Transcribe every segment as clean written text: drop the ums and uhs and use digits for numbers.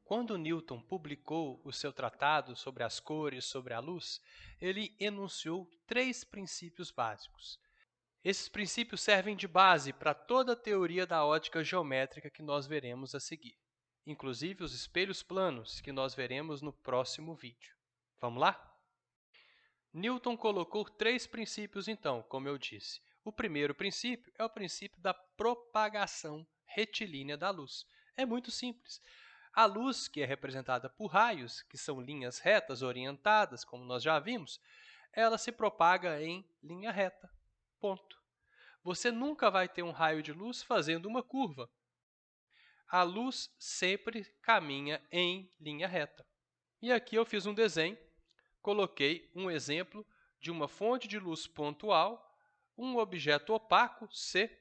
Quando Newton publicou o seu tratado sobre as cores, sobre a luz, ele enunciou 3 princípios básicos. Esses princípios servem de base para toda a teoria da ótica geométrica que nós veremos a seguir, inclusive os espelhos planos, que nós veremos no próximo vídeo. Vamos lá? Newton colocou 3 princípios, então, como eu disse. O primeiro princípio é o princípio da propagação retilínea da luz. É muito simples. A luz, que é representada por raios, que são linhas retas orientadas, como nós já vimos, ela se propaga em linha reta. Ponto. Você nunca vai ter um raio de luz fazendo uma curva. A luz sempre caminha em linha reta. E aqui eu fiz um desenho, coloquei um exemplo de uma fonte de luz pontual, um objeto opaco, C,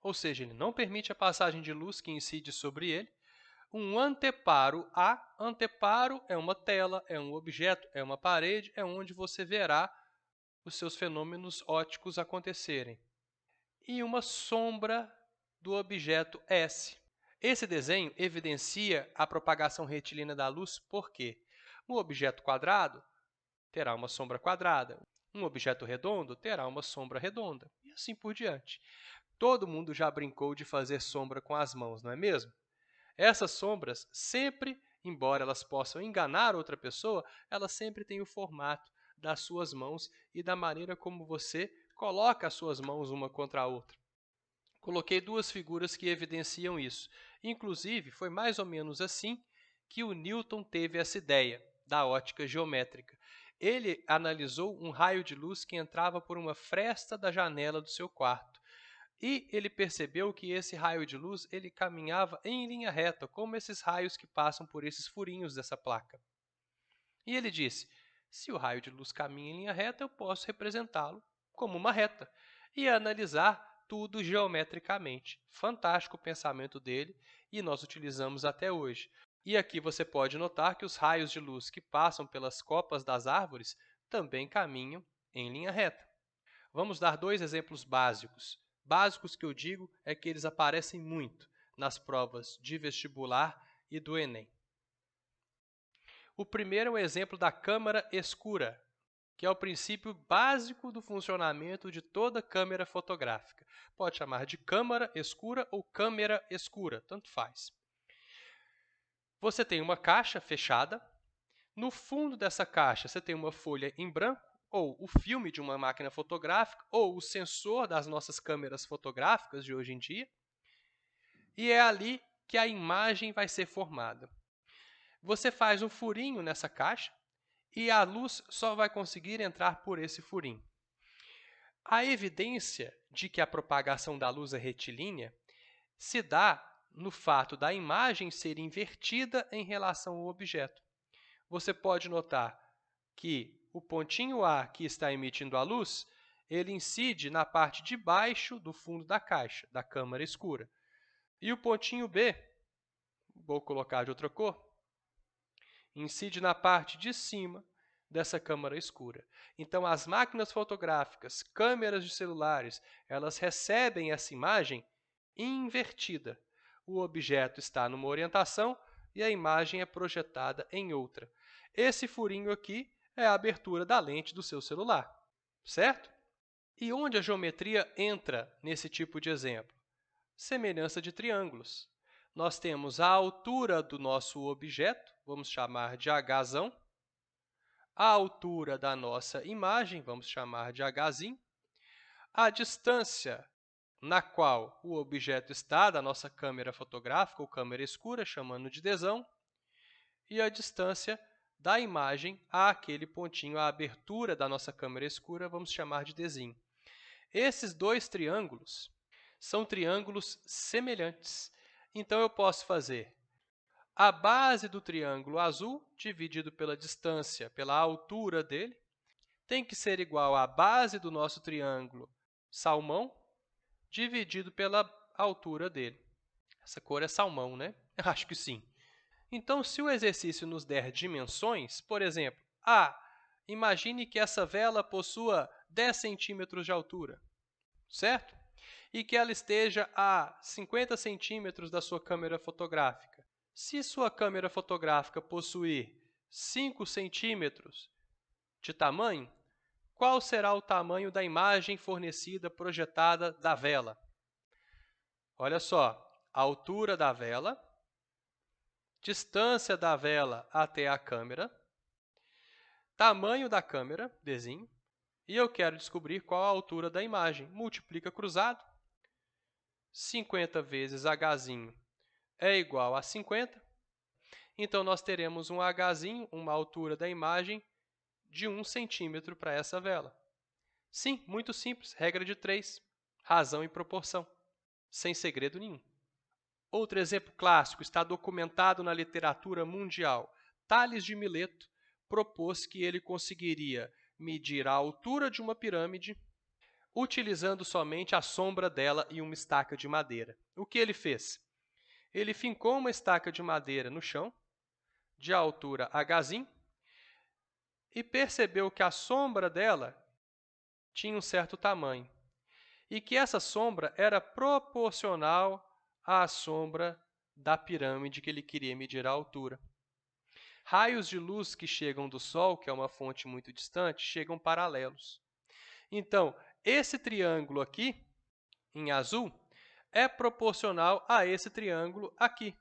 ou seja, ele não permite a passagem de luz que incide sobre ele, um anteparo A. Anteparo é uma tela, é um objeto, é uma parede, é onde você verá os seus fenômenos ópticos acontecerem. E uma sombra do objeto S. Esse desenho evidencia a propagação retilínea da luz porque um objeto quadrado terá uma sombra quadrada, um objeto redondo terá uma sombra redonda, e assim por diante. Todo mundo já brincou de fazer sombra com as mãos, não é mesmo? Essas sombras sempre, embora elas possam enganar outra pessoa, elas sempre têm o formato das suas mãos e da maneira como você coloca as suas mãos uma contra a outra. Coloquei 2 figuras que evidenciam isso. Inclusive, foi mais ou menos assim que o Newton teve essa ideia da ótica geométrica. Ele analisou um raio de luz que entrava por uma fresta da janela do seu quarto. E ele percebeu que esse raio de luz ele caminhava em linha reta, como esses raios que passam por esses furinhos dessa placa. E ele disse, se o raio de luz caminha em linha reta, eu posso representá-lo como uma reta e analisar tudo geometricamente. Fantástico o pensamento dele e nós utilizamos até hoje. E aqui você pode notar que os raios de luz que passam pelas copas das árvores também caminham em linha reta. Vamos dar 2 exemplos básicos. Básicos que eu digo é que eles aparecem muito nas provas de vestibular e do Enem. O primeiro é o exemplo da câmara escura, que é o princípio básico do funcionamento de toda câmera fotográfica. Pode chamar de câmara escura ou câmera escura, tanto faz. Você tem uma caixa fechada. No fundo dessa caixa, você tem uma folha em branco, ou o filme de uma máquina fotográfica, ou o sensor das nossas câmeras fotográficas de hoje em dia. E é ali que a imagem vai ser formada. Você faz um furinho nessa caixa e a luz só vai conseguir entrar por esse furinho. A evidência de que a propagação da luz é retilínea se dá no fato da imagem ser invertida em relação ao objeto. Você pode notar que o pontinho A que está emitindo a luz, ele incide na parte de baixo do fundo da caixa, da câmara escura. E o pontinho B, vou colocar de outra cor, incide na parte de cima dessa câmara escura. Então, as máquinas fotográficas, câmeras de celulares, elas recebem essa imagem invertida. O objeto está numa orientação e a imagem é projetada em outra. Esse furinho aqui é a abertura da lente do seu celular, certo? E onde a geometria entra nesse tipo de exemplo? Semelhança de triângulos. Nós temos a altura do nosso objeto, vamos chamar de Hzão, a altura da nossa imagem, vamos chamar de Hzinho, a distância na qual o objeto está da nossa câmera fotográfica ou câmera escura, chamando de Dzão, e a distância da imagem àquele pontinho, a abertura da nossa câmera escura, vamos chamar de Dzinho. Esses 2 triângulos são triângulos semelhantes. Então, eu posso fazer a base do triângulo azul dividido pela distância, pela altura dele, tem que ser igual à base do nosso triângulo salmão dividido pela altura dele. Essa cor é salmão, né? Acho que sim. Então, se o exercício nos der dimensões, por exemplo, imagine que essa vela possua 10 centímetros de altura, certo? E que ela esteja a 50 centímetros da sua câmera fotográfica. Se sua câmera fotográfica possuir 5 centímetros de tamanho, qual será o tamanho da imagem fornecida projetada da vela? Olha só, a altura da vela, distância da vela até a câmera, tamanho da câmera, Dzinho, e eu quero descobrir qual a altura da imagem. Multiplica cruzado, 50 vezes Hzinho é igual a 50, então nós teremos um Hzinho, uma altura da imagem, de 1 centímetro para essa vela. Sim, muito simples, regra de 3, razão e proporção, sem segredo nenhum. Outro exemplo clássico está documentado na literatura mundial. Tales de Mileto propôs que ele conseguiria medir a altura de uma pirâmide utilizando somente a sombra dela e uma estaca de madeira. O que ele fez? Ele fincou uma estaca de madeira no chão, de altura Hzinho, e percebeu que a sombra dela tinha um certo tamanho e que essa sombra era proporcional à sombra da pirâmide que ele queria medir a altura. Raios de luz que chegam do Sol, que é uma fonte muito distante, chegam paralelos. Então, esse triângulo aqui, em azul, é proporcional a esse triângulo aqui,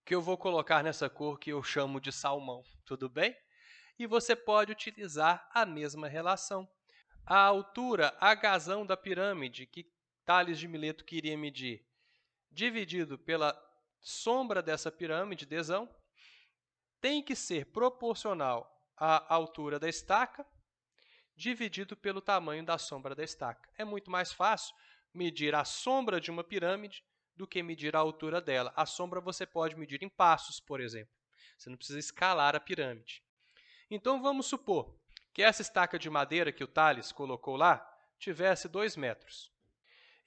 que eu vou colocar nessa cor que eu chamo de salmão, tudo bem? E você pode utilizar a mesma relação. A altura Hzão da pirâmide, que Tales de Mileto queria medir, dividido pela sombra dessa pirâmide, Dzão, tem que ser proporcional à altura da estaca, dividido pelo tamanho da sombra da estaca. É muito mais fácil medir a sombra de uma pirâmide do que medir a altura dela. A sombra você pode medir em passos, por exemplo. Você não precisa escalar a pirâmide. Então, vamos supor que essa estaca de madeira que o Tales colocou lá tivesse 2 metros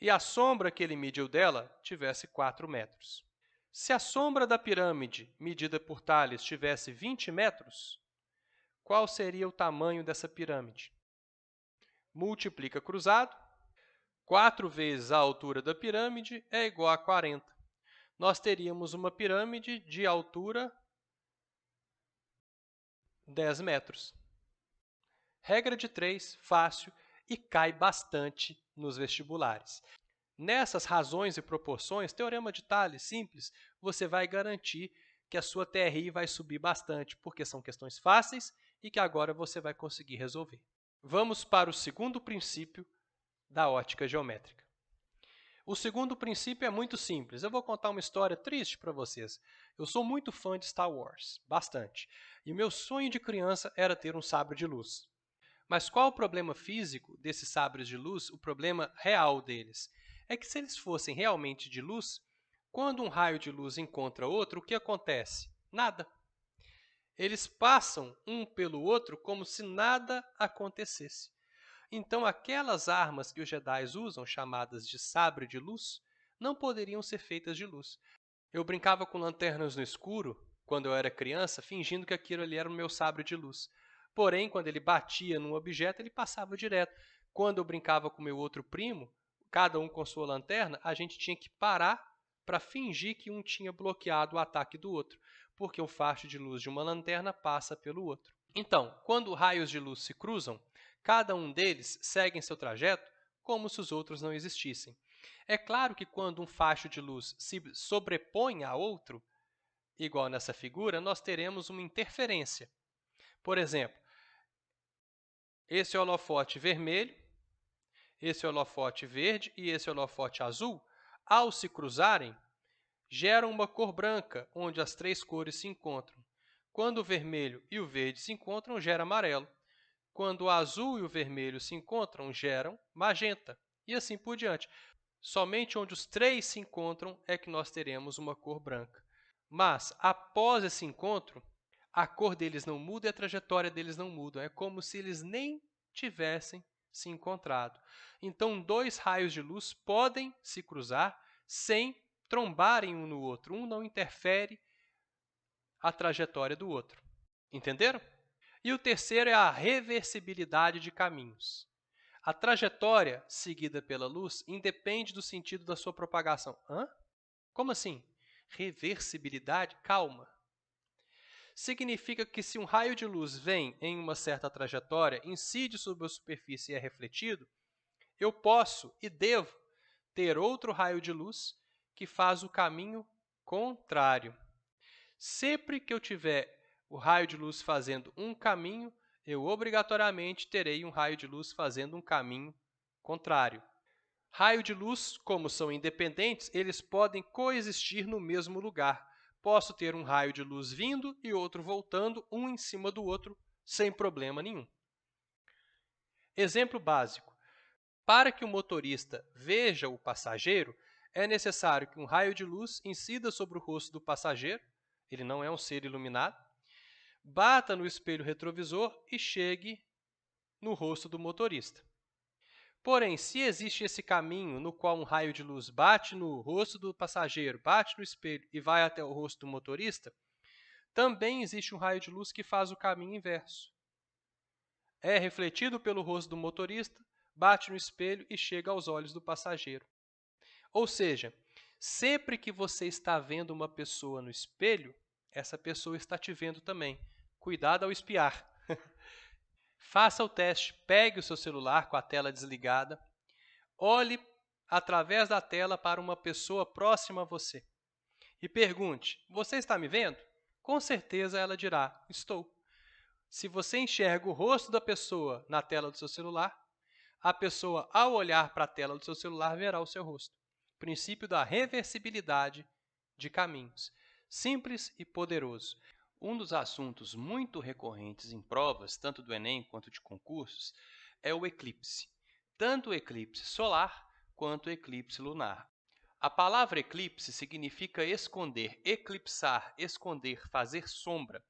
e a sombra que ele mediu dela tivesse 4 metros. Se a sombra da pirâmide medida por Tales tivesse 20 metros, qual seria o tamanho dessa pirâmide? Multiplica cruzado, 4 vezes a altura da pirâmide é igual a 40. Nós teríamos uma pirâmide de altura 10 metros. Regra de 3, fácil e cai bastante nos vestibulares. Nessas razões e proporções, teorema de Tales simples, você vai garantir que a sua TRI vai subir bastante, porque são questões fáceis e que agora você vai conseguir resolver. Vamos para o segundo princípio da ótica geométrica. O segundo princípio é muito simples. Eu vou contar uma história triste para vocês. Eu sou muito fã de Star Wars, bastante. E meu sonho de criança era ter um sabre de luz. Mas qual o problema físico desses sabres de luz, o problema real deles? É que se eles fossem realmente de luz, quando um raio de luz encontra outro, o que acontece? Nada. Eles passam um pelo outro como se nada acontecesse. Então, aquelas armas que os Jedi usam, chamadas de sabre de luz, não poderiam ser feitas de luz. Eu brincava com lanternas no escuro, quando eu era criança, fingindo que aquilo ali era o meu sabre de luz. Porém, quando ele batia num objeto, ele passava direto. Quando eu brincava com meu outro primo, cada um com sua lanterna, a gente tinha que parar para fingir que um tinha bloqueado o ataque do outro, porque o facho de luz de uma lanterna passa pelo outro. Então, quando raios de luz se cruzam, cada um deles segue em seu trajeto como se os outros não existissem. É claro que quando um facho de luz se sobrepõe a outro, igual nessa figura, nós teremos uma interferência. Por exemplo, esse holofote vermelho, esse holofote verde e esse holofote azul, ao se cruzarem, geram uma cor branca, onde as 3 cores se encontram. Quando o vermelho e o verde se encontram, gera amarelo. Quando o azul e o vermelho se encontram, geram magenta. E assim por diante. Somente onde os 3 se encontram é que nós teremos uma cor branca. Mas, após esse encontro, a cor deles não muda e a trajetória deles não muda. É como se eles nem tivessem se encontrado. Então, 2 raios de luz podem se cruzar sem trombarem um no outro. Um não interfere a trajetória do outro. Entenderam? E o terceiro é a reversibilidade de caminhos. A trajetória seguida pela luz independe do sentido da sua propagação. Hã? Como assim? reversibilidade? Calma. Significa que se um raio de luz vem em uma certa trajetória, incide sobre a superfície e é refletido, eu posso e devo ter outro raio de luz que faz o caminho contrário. Sempre que eu tiver o raio de luz fazendo um caminho, eu obrigatoriamente terei um raio de luz fazendo um caminho contrário. Raio de luz, como são independentes, eles podem coexistir no mesmo lugar. Posso ter um raio de luz vindo e outro voltando, um em cima do outro, sem problema nenhum. Exemplo básico. Para que o motorista veja o passageiro, é necessário que um raio de luz incida sobre o rosto do passageiro, ele não é um ser iluminado, bata no espelho retrovisor e chegue no rosto do motorista. Porém, se existe esse caminho no qual um raio de luz bate no rosto do passageiro, bate no espelho e vai até o rosto do motorista, também existe um raio de luz que faz o caminho inverso. É refletido pelo rosto do motorista, bate no espelho e chega aos olhos do passageiro. Ou seja, sempre que você está vendo uma pessoa no espelho, essa pessoa está te vendo também. Cuidado ao espiar. Faça o teste, pegue o seu celular com a tela desligada, olhe através da tela para uma pessoa próxima a você e pergunte: você está me vendo? Com certeza ela dirá: estou. Se você enxerga o rosto da pessoa na tela do seu celular, a pessoa, ao olhar para a tela do seu celular, verá o seu rosto. Princípio da reversibilidade de caminhos. Simples e poderoso. Um dos assuntos muito recorrentes em provas, tanto do Enem quanto de concursos, é o eclipse. Tanto o eclipse solar quanto o eclipse lunar. A palavra eclipse significa esconder, eclipsar, esconder, fazer sombra.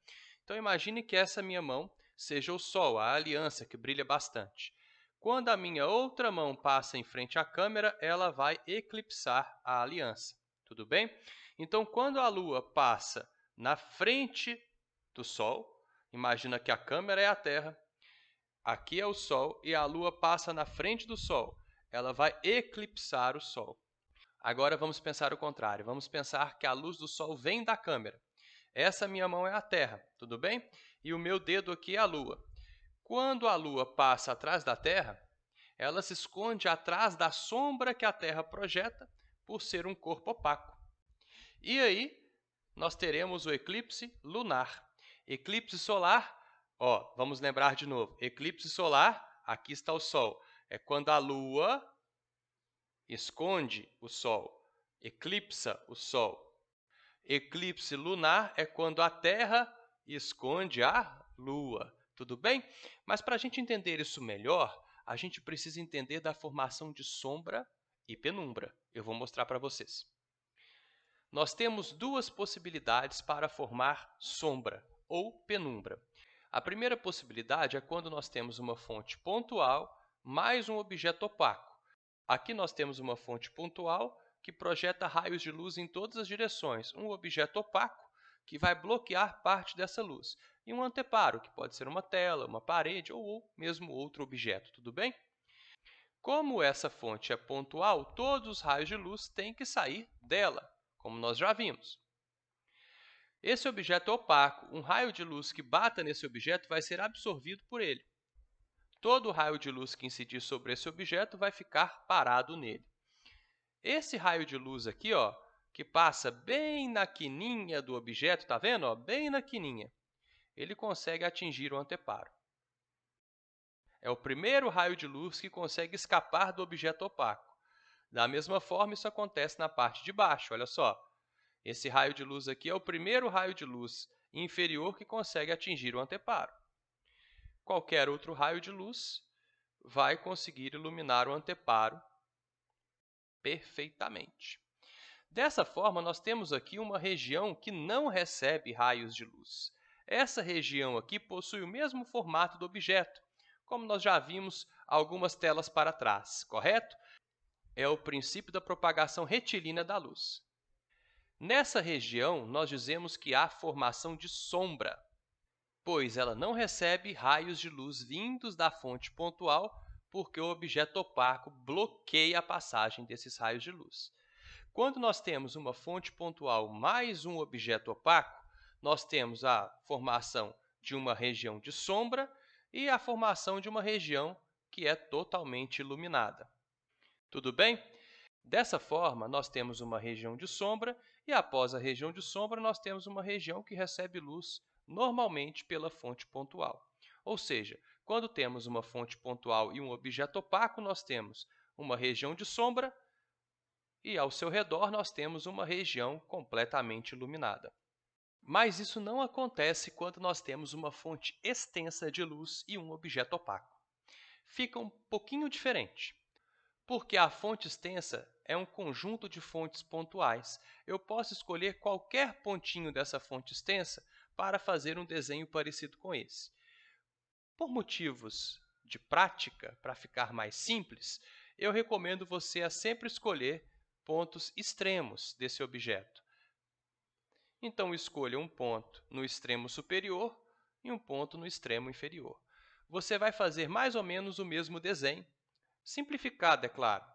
Então imagine que essa minha mão seja o Sol, a aliança que brilha bastante. Quando a minha outra mão passa em frente à câmera, ela vai eclipsar a aliança. Tudo bem? Então, quando a Lua passa na frente do Sol, imagina que a câmera é a Terra, aqui é o Sol e a Lua passa na frente do Sol. Ela vai eclipsar o Sol. Agora vamos pensar o contrário. Vamos pensar que a luz do Sol vem da câmera. Essa minha mão é a Terra, tudo bem? E o meu dedo aqui é a Lua. Quando a Lua passa atrás da Terra, ela se esconde atrás da sombra que a Terra projeta por ser um corpo opaco. E aí, nós teremos o eclipse lunar. Eclipse solar, vamos lembrar de novo. Eclipse solar, aqui está o Sol. É quando a Lua esconde o Sol, eclipsa o Sol. Eclipse lunar é quando a Terra esconde a Lua. Tudo bem? Mas para a gente entender isso melhor, a gente precisa entender da formação de sombra e penumbra. Eu vou mostrar para vocês. Nós temos duas possibilidades para formar sombra ou penumbra. A primeira possibilidade é quando nós temos uma fonte pontual mais um objeto opaco. Aqui nós temos uma fonte pontual que projeta raios de luz em todas as direções, um objeto opaco que vai bloquear parte dessa luz, e um anteparo, que pode ser uma tela, uma parede ou mesmo outro objeto, tudo bem? Como essa fonte é pontual, todos os raios de luz têm que sair dela, como nós já vimos. Esse objeto é opaco, um raio de luz que bata nesse objeto vai ser absorvido por ele. Todo raio de luz que incidir sobre esse objeto vai ficar parado nele. Esse raio de luz aqui, que passa bem na quininha do objeto, tá vendo? Bem na quininha, ele consegue atingir o anteparo. É o primeiro raio de luz que consegue escapar do objeto opaco. Da mesma forma, isso acontece na parte de baixo, olha só. Esse raio de luz aqui é o primeiro raio de luz inferior que consegue atingir o anteparo. Qualquer outro raio de luz vai conseguir iluminar o anteparo perfeitamente. Dessa forma, nós temos aqui uma região que não recebe raios de luz. Essa região aqui possui o mesmo formato do objeto, como nós já vimos algumas telas para trás, correto? É o princípio da propagação retilínea da luz. Nessa região, nós dizemos que há formação de sombra, pois ela não recebe raios de luz vindos da fonte pontual, porque o objeto opaco bloqueia a passagem desses raios de luz. Quando nós temos uma fonte pontual mais um objeto opaco, nós temos a formação de uma região de sombra e a formação de uma região que é totalmente iluminada. Tudo bem? Dessa forma, nós temos uma região de sombra e, após a região de sombra, nós temos uma região que recebe luz normalmente pela fonte pontual. Ou seja, quando temos uma fonte pontual e um objeto opaco, nós temos uma região de sombra e, ao seu redor, nós temos uma região completamente iluminada. Mas isso não acontece quando nós temos uma fonte extensa de luz e um objeto opaco. Fica um pouquinho diferente. Porque a fonte extensa é um conjunto de fontes pontuais. Eu posso escolher qualquer pontinho dessa fonte extensa para fazer um desenho parecido com esse. Por motivos de prática, para ficar mais simples, eu recomendo você a sempre escolher pontos extremos desse objeto. Então, escolha um ponto no extremo superior e um ponto no extremo inferior. Você vai fazer mais ou menos o mesmo desenho, simplificado, é claro.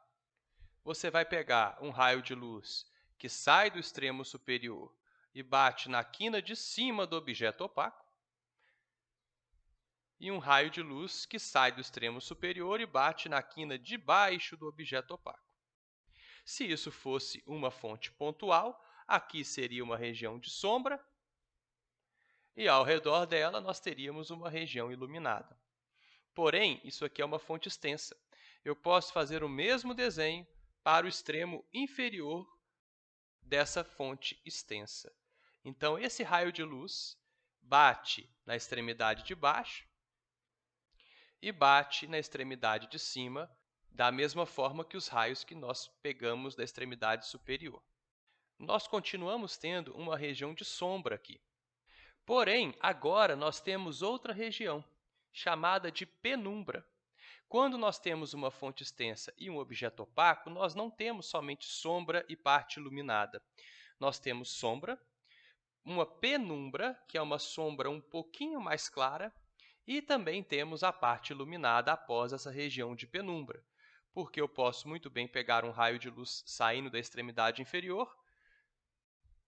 Você vai pegar um raio de luz que sai do extremo superior e bate na quina de cima do objeto opaco, e um raio de luz que sai do extremo superior e bate na quina de baixo do objeto opaco. Se isso fosse uma fonte pontual, aqui seria uma região de sombra, e ao redor dela nós teríamos uma região iluminada. Porém, isso aqui é uma fonte extensa. Eu posso fazer o mesmo desenho para o extremo inferior dessa fonte extensa. Então, esse raio de luz bate na extremidade de baixo e bate na extremidade de cima, da mesma forma que os raios que nós pegamos da extremidade superior. Nós continuamos tendo uma região de sombra aqui. Porém, agora nós temos outra região, chamada de penumbra. Quando nós temos uma fonte extensa e um objeto opaco, nós não temos somente sombra e parte iluminada. Nós temos sombra, uma penumbra, que é uma sombra um pouquinho mais clara, e também temos a parte iluminada após essa região de penumbra, porque eu posso muito bem pegar um raio de luz saindo da extremidade inferior,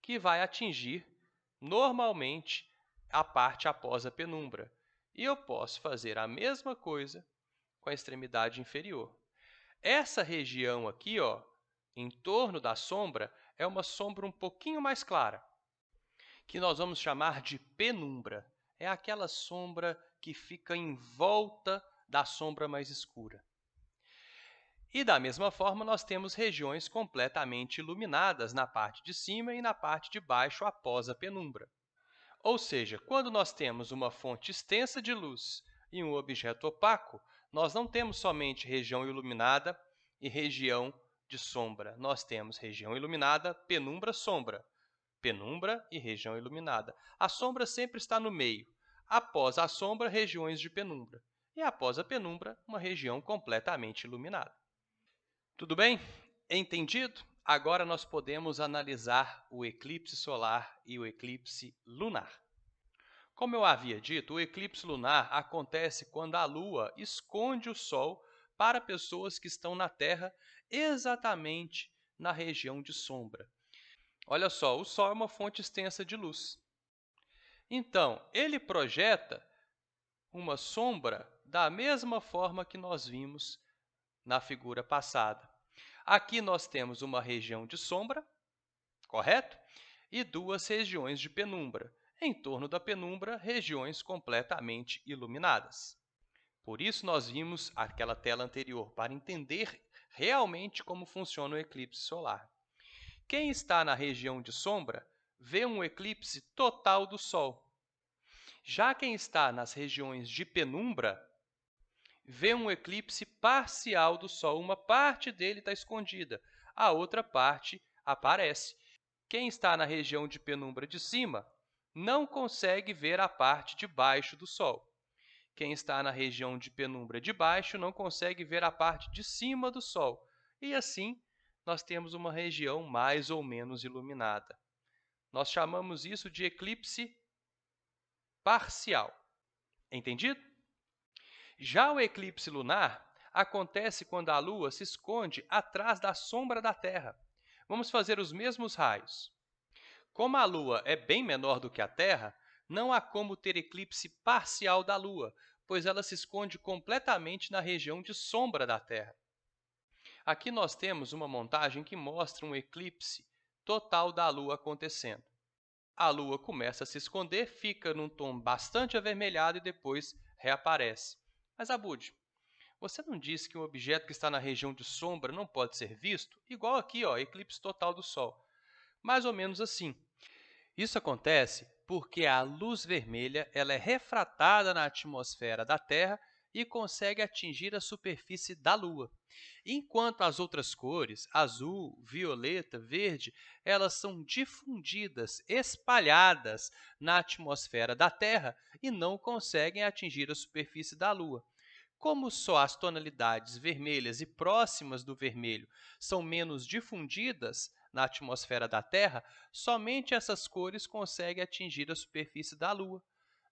que vai atingir normalmente a parte após a penumbra. E eu posso fazer a mesma coisa com a extremidade inferior. Essa região aqui, ó, em torno da sombra, é uma sombra um pouquinho mais clara, que nós vamos chamar de penumbra. É aquela sombra que fica em volta da sombra mais escura. E da mesma forma, nós temos regiões completamente iluminadas na parte de cima e na parte de baixo após a penumbra. Ou seja, quando nós temos uma fonte extensa de luz e um objeto opaco, nós não temos somente região iluminada e região de sombra. Nós temos região iluminada, penumbra, sombra. Penumbra e região iluminada. A sombra sempre está no meio. Após a sombra, regiões de penumbra. E após a penumbra, uma região completamente iluminada. Tudo bem? Entendido? Agora nós podemos analisar o eclipse solar e o eclipse lunar. Como eu havia dito, o eclipse lunar acontece quando a Lua esconde o Sol para pessoas que estão na Terra exatamente na região de sombra. Olha só, o Sol é uma fonte extensa de luz. Então, ele projeta uma sombra da mesma forma que nós vimos na figura passada. Aqui nós temos uma região de sombra, correto? E duas regiões de penumbra. Em torno da penumbra, regiões completamente iluminadas. Por isso, nós vimos aquela tela anterior, para entender realmente como funciona o eclipse solar. Quem está na região de sombra vê um eclipse total do Sol. Já quem está nas regiões de penumbra vê um eclipse parcial do Sol. Uma parte dele está escondida, a outra parte aparece. Quem está na região de penumbra de cima não consegue ver a parte de baixo do Sol. Quem está na região de penumbra de baixo não consegue ver a parte de cima do Sol. E assim, nós temos uma região mais ou menos iluminada. Nós chamamos isso de eclipse parcial. Entendido? Já o eclipse lunar acontece quando a Lua se esconde atrás da sombra da Terra. Vamos fazer os mesmos raios. Como a Lua é bem menor do que a Terra, não há como ter eclipse parcial da Lua, pois ela se esconde completamente na região de sombra da Terra. Aqui nós temos uma montagem que mostra um eclipse total da Lua acontecendo. A Lua começa a se esconder, fica num tom bastante avermelhado e depois reaparece. Mas, Abud, você não disse que um objeto que está na região de sombra não pode ser visto? Igual aqui, ó, eclipse total do Sol. Mais ou menos assim. Isso acontece porque a luz vermelha ela é refratada na atmosfera da Terra e consegue atingir a superfície da Lua. Enquanto as outras cores, azul, violeta, verde, elas são difundidas, espalhadas na atmosfera da Terra e não conseguem atingir a superfície da Lua. Como só as tonalidades vermelhas e próximas do vermelho são menos difundidas na atmosfera da Terra, somente essas cores conseguem atingir a superfície da Lua,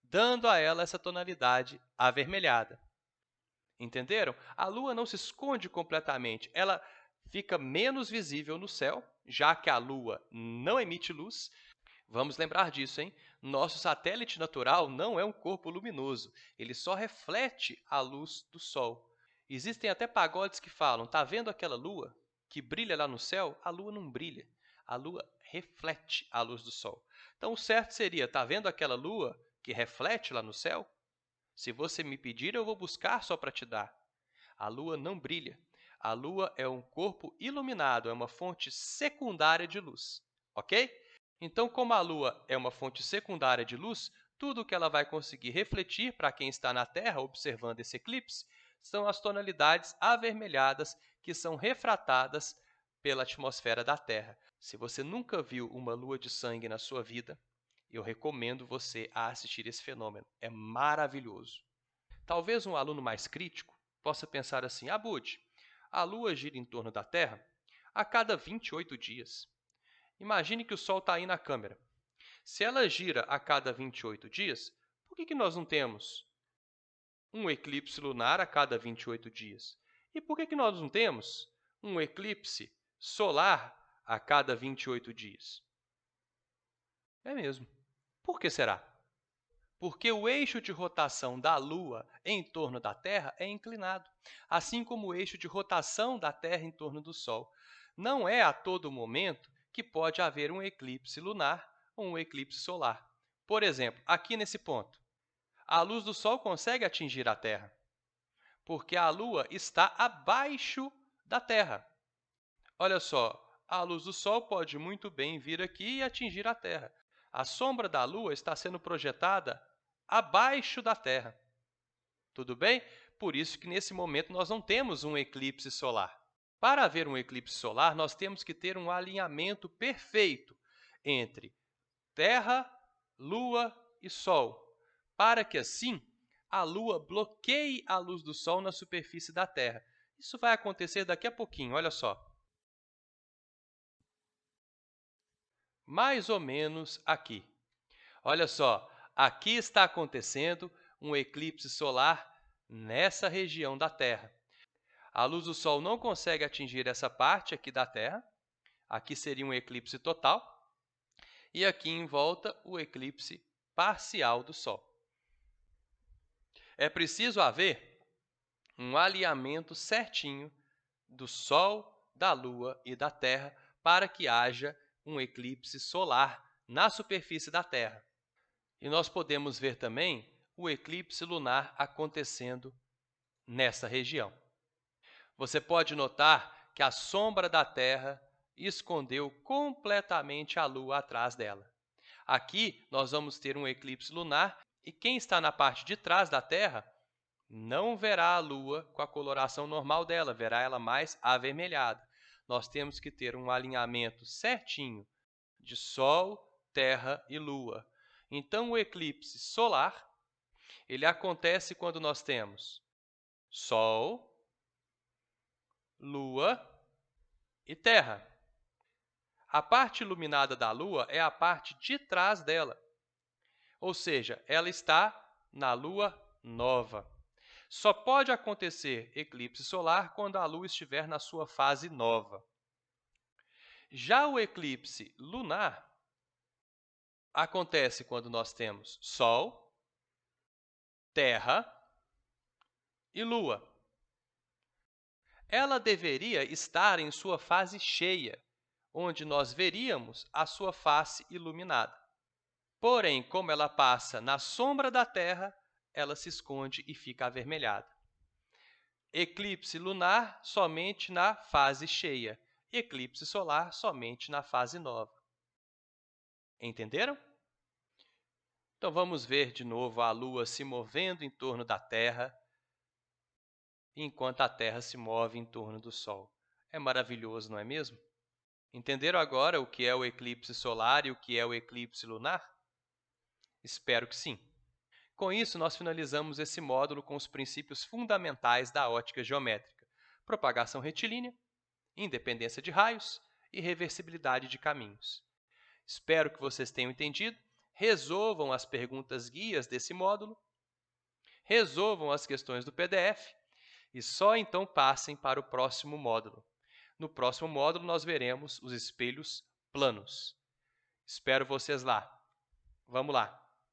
dando a ela essa tonalidade avermelhada. Entenderam? A Lua não se esconde completamente, ela fica menos visível no céu, já que a Lua não emite luz. Vamos lembrar disso, hein? Nosso satélite natural não é um corpo luminoso, ele só reflete a luz do Sol. Existem até pagodes que falam, tá vendo aquela lua que brilha lá no céu? A lua não brilha, a lua reflete a luz do Sol. Então, o certo seria, tá vendo aquela lua que reflete lá no céu? Se você me pedir, eu vou buscar só para te dar. A lua não brilha. A lua é um corpo iluminado, é uma fonte secundária de luz, ok? Então, como a lua é uma fonte secundária de luz, tudo que ela vai conseguir refletir para quem está na Terra observando esse eclipse são as tonalidades avermelhadas que são refratadas pela atmosfera da Terra. Se você nunca viu uma lua de sangue na sua vida, eu recomendo você a assistir esse fenômeno. É maravilhoso. Talvez um aluno mais crítico possa pensar assim, Abud, a Lua gira em torno da Terra a cada 28 dias. Imagine que o Sol está aí na câmera. Se ela gira a cada 28 dias, por que nós não temos um eclipse lunar a cada 28 dias? E por que nós não temos um eclipse solar a cada 28 dias? É mesmo. Por que será? Porque o eixo de rotação da Lua em torno da Terra é inclinado, assim como o eixo de rotação da Terra em torno do Sol. Não é a todo momento que pode haver um eclipse lunar ou um eclipse solar. Por exemplo, aqui nesse ponto, a luz do Sol consegue atingir a Terra, porque a Lua está abaixo da Terra. Olha só, a luz do Sol pode muito bem vir aqui e atingir a Terra. A sombra da Lua está sendo projetada abaixo da Terra. Tudo bem? Por isso que nesse momento nós não temos um eclipse solar. Para haver um eclipse solar, nós temos que ter um alinhamento perfeito entre Terra, Lua e Sol, para que assim a Lua bloqueie a luz do Sol na superfície da Terra. Isso vai acontecer daqui a pouquinho, olha só. Mais ou menos aqui. Olha só, aqui está acontecendo um eclipse solar nessa região da Terra. A luz do Sol não consegue atingir essa parte aqui da Terra. Aqui seria um eclipse total. E aqui em volta, o eclipse parcial do Sol. É preciso haver um alinhamento certinho do Sol, da Lua e da Terra para que haja um eclipse solar na superfície da Terra. E nós podemos ver também o eclipse lunar acontecendo nessa região. Você pode notar que a sombra da Terra escondeu completamente a Lua atrás dela. Aqui nós vamos ter um eclipse lunar e quem está na parte de trás da Terra não verá a Lua com a coloração normal dela, verá ela mais avermelhada. Nós temos que ter um alinhamento certinho de Sol, Terra e Lua. Então, o eclipse solar ele acontece quando nós temos Sol, Lua e Terra. A parte iluminada da Lua é a parte de trás dela, ou seja, ela está na Lua nova. Só pode acontecer eclipse solar quando a Lua estiver na sua fase nova. Já o eclipse lunar acontece quando nós temos Sol, Terra e Lua. Ela deveria estar em sua fase cheia, onde nós veríamos a sua face iluminada. Porém, como ela passa na sombra da Terra, ela se esconde e fica avermelhada. Eclipse lunar somente na fase cheia, eclipse solar somente na fase nova. Entenderam? Então vamos ver de novo a Lua se movendo em torno da Terra, enquanto a Terra se move em torno do Sol. É maravilhoso, não é mesmo? Entenderam agora o que é o eclipse solar e o que é o eclipse lunar? Espero que sim. Com isso, nós finalizamos esse módulo com os princípios fundamentais da ótica geométrica: propagação retilínea, independência de raios e reversibilidade de caminhos. Espero que vocês tenham entendido. Resolvam as perguntas guias desse módulo, resolvam as questões do PDF e só então passem para o próximo módulo. No próximo módulo, nós veremos os espelhos planos. Espero vocês lá. Vamos lá!